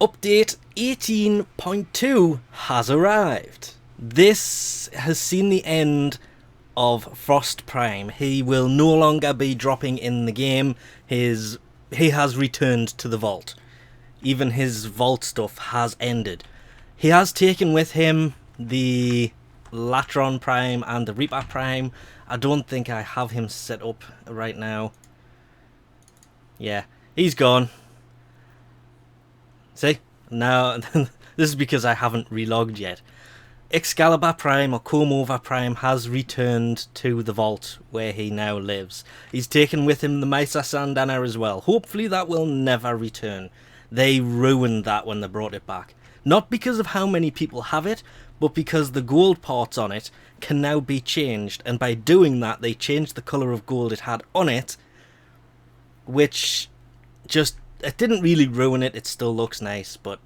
Update 18.2 has arrived. This has seen the end of Frost Prime. He will no longer be dropping in the game. He has returned to the vault. Even his vault stuff has ended. He has taken with him the Latron Prime and the Reaper Prime. I don't think I have him set up right now. Yeah, he's gone. See? Now, this is because I haven't relogged yet. Excalibur Prime, or Comb-Over Prime, has returned to the vault where he now lives. He's taken with him the Mesa Sandana as well. Hopefully that will never return. They ruined that when they brought it back. Not because of how many people have it, but because the gold parts on it can now be changed. And by doing that, they changed the colour of gold it had on it, which just... it didn't really ruin it. It still looks nice, but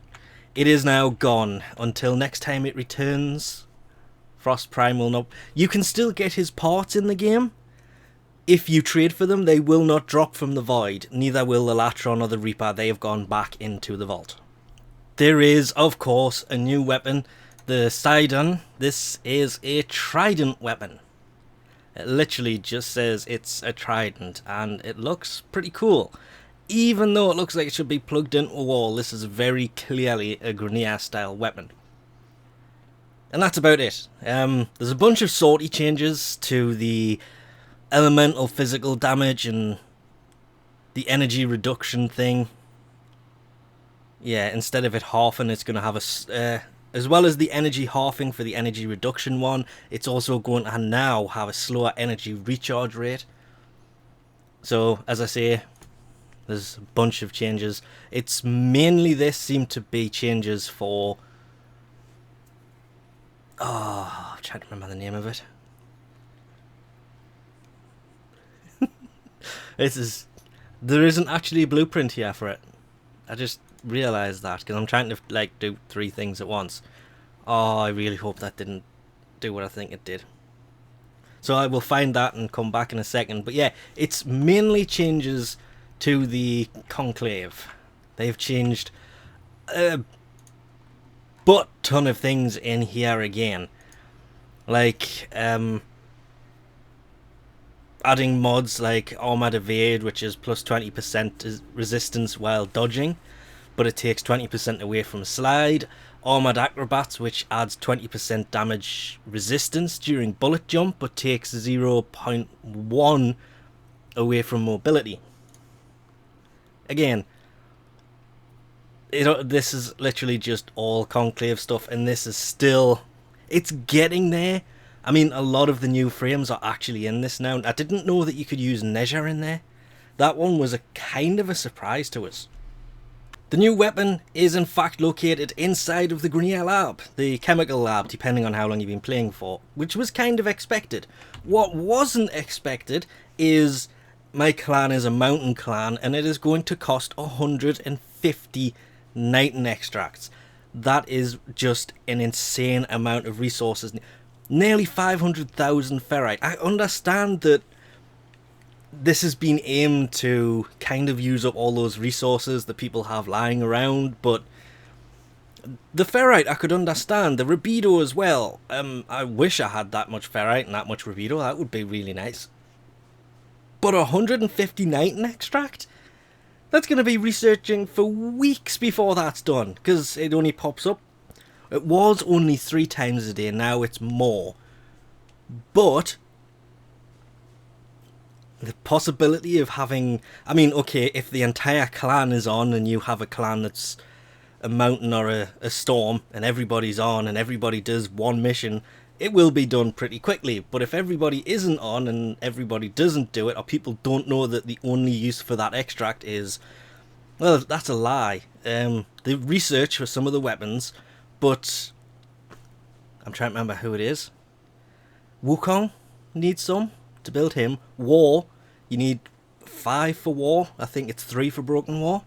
it is now gone. Until next time it returns, Frost Prime will not... you can still get his parts in the game. If you trade for them, they will not drop from the void. Neither will the Latron or the Reaper. They have gone back into the vault. There is, of course, a new weapon. The Sydon. This is a trident weapon. It literally just says it's a trident, and it looks pretty cool. Even though it looks like it should be plugged into a wall, this is very clearly a Grineer style weapon. And that's about it. There's a bunch of sortie changes to the elemental physical damage and the energy reduction thing. Yeah, instead of it halving, it's going to have a... as well as the energy halving for the energy reduction one, it's also going to now have a slower energy recharge rate. So, as I say, there's a bunch of changes. It's mainly this seem to be changes for... oh, I'm trying to remember the name of it. There isn't actually a blueprint here for it. I just realised that because I'm trying to like do 3 things at once. Oh, I really hope that didn't do what I think it did. So I will find that and come back in a second. But yeah, it's mainly changes to the Conclave. They've changed a butt ton of things in here again. Like, adding mods like Armored Evade, which is plus 20% resistance while dodging, but it takes 20% away from slide. Armored Acrobats, which adds 20% damage resistance during bullet jump, but takes 0.1 away from mobility. Again, this is literally just all Conclave stuff, and this is still... it's getting there. I mean, a lot of the new frames are actually in this now. I didn't know that you could use Neja in there. That one was a kind of a surprise to us. The new weapon is in fact located inside of the Grineer lab, the chemical lab, depending on how long you've been playing for, which was kind of expected. What wasn't expected is my clan is a mountain clan, and it is going to cost 150 Nighten extracts. That is just an insane amount of resources. Nearly 500,000 ferrite. I understand that this has been aimed to kind of use up all those resources that people have lying around, but the ferrite I could understand. The rubido as well. I wish I had that much ferrite and that much rubido. That would be really nice. But 150 Nighten extract? That's going to be researching for weeks before that's done, because it only pops up. It was only 3 times a day, now it's more. But the possibility of having... I mean, okay, if the entire clan is on and you have a clan that's a mountain or a storm and everybody's on and everybody does one mission, it will be done pretty quickly. But if everybody isn't on and everybody doesn't do it, or people don't know that the only use for that extract is... well, that's a lie. The research for some of the weapons... but I'm trying to remember who it is. Wukong needs some to build him. War, you need 5 for War. I think it's 3 for Broken War.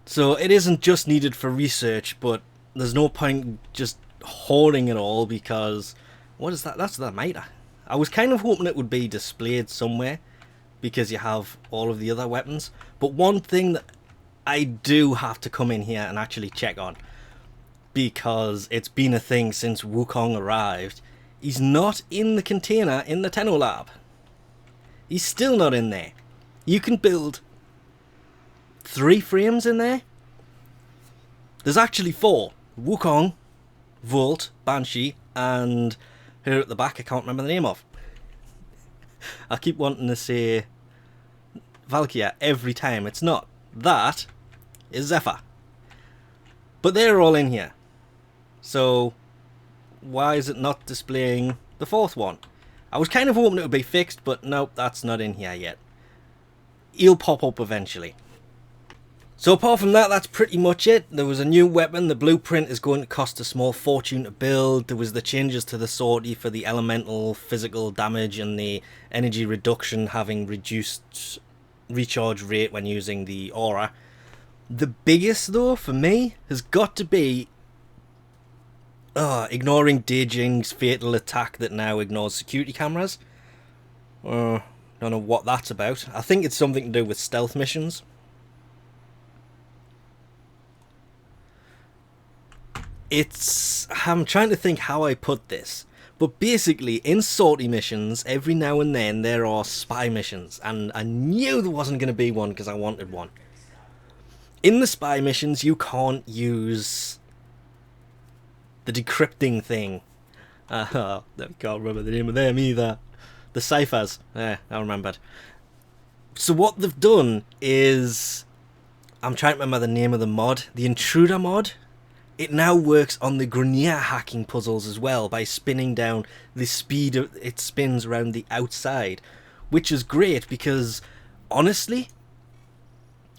So it isn't just needed for research, but there's no point just hoarding it all because... what is that? That's the mitre. I was kind of hoping it would be displayed somewhere because you have all of the other weapons. But one thing that I do have to come in here and actually check on, because it's been a thing since Wukong arrived. He's not in the container in the Tenno Lab. He's still not in there. You can build 3 frames in there. There's actually 4. Wukong, Volt, Banshee, and her at the back I can't remember the name of. I keep wanting to say Valkyria every time. It's not. That is Zephyr. But they're all in here. So why is it not displaying the 4th one? I was kind of hoping it would be fixed, but nope, that's not in here yet. He'll pop up eventually. So apart from that, that's pretty much it. There was a new weapon. The blueprint is going to cost a small fortune to build. There was the changes to the sortie for the elemental physical damage and the energy reduction having reduced recharge rate when using the aura. The biggest though for me has got to be ignoring Dejing's fatal attack that now ignores security cameras. Don't know what that's about. I think it's something to do with stealth missions. I'm trying to think how I put this. But basically, in sortie missions, every now and then there are spy missions. And I knew there wasn't going to be one because I wanted one. In the spy missions, you can't use the decrypting thing. I can't remember the name of them either. The ciphers. I remembered. So what they've done is, I'm trying to remember the name of the mod. The Intruder mod. It now works on the Grineer hacking puzzles as well by spinning down the speed it spins around the outside. Which is great because, honestly,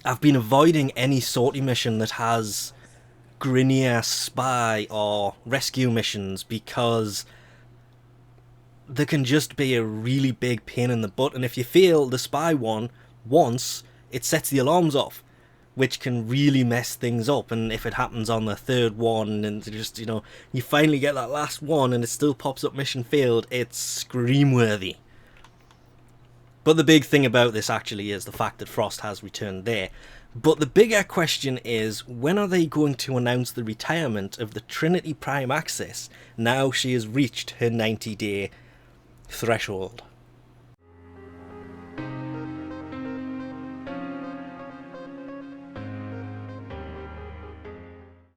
I've been avoiding any sortie mission that has Grineer spy or rescue missions because there can just be a really big pain in the butt, and if you fail the spy one once, it sets the alarms off, which can really mess things up. And if it happens on the 3rd one and just, you finally get that last one and it still pops up mission failed, it's scream-worthy. But the big thing about this actually is the fact that Frost has returned there. But the bigger question is, when are they going to announce the retirement of the Trinity Prime Access now she has reached her 90-day threshold?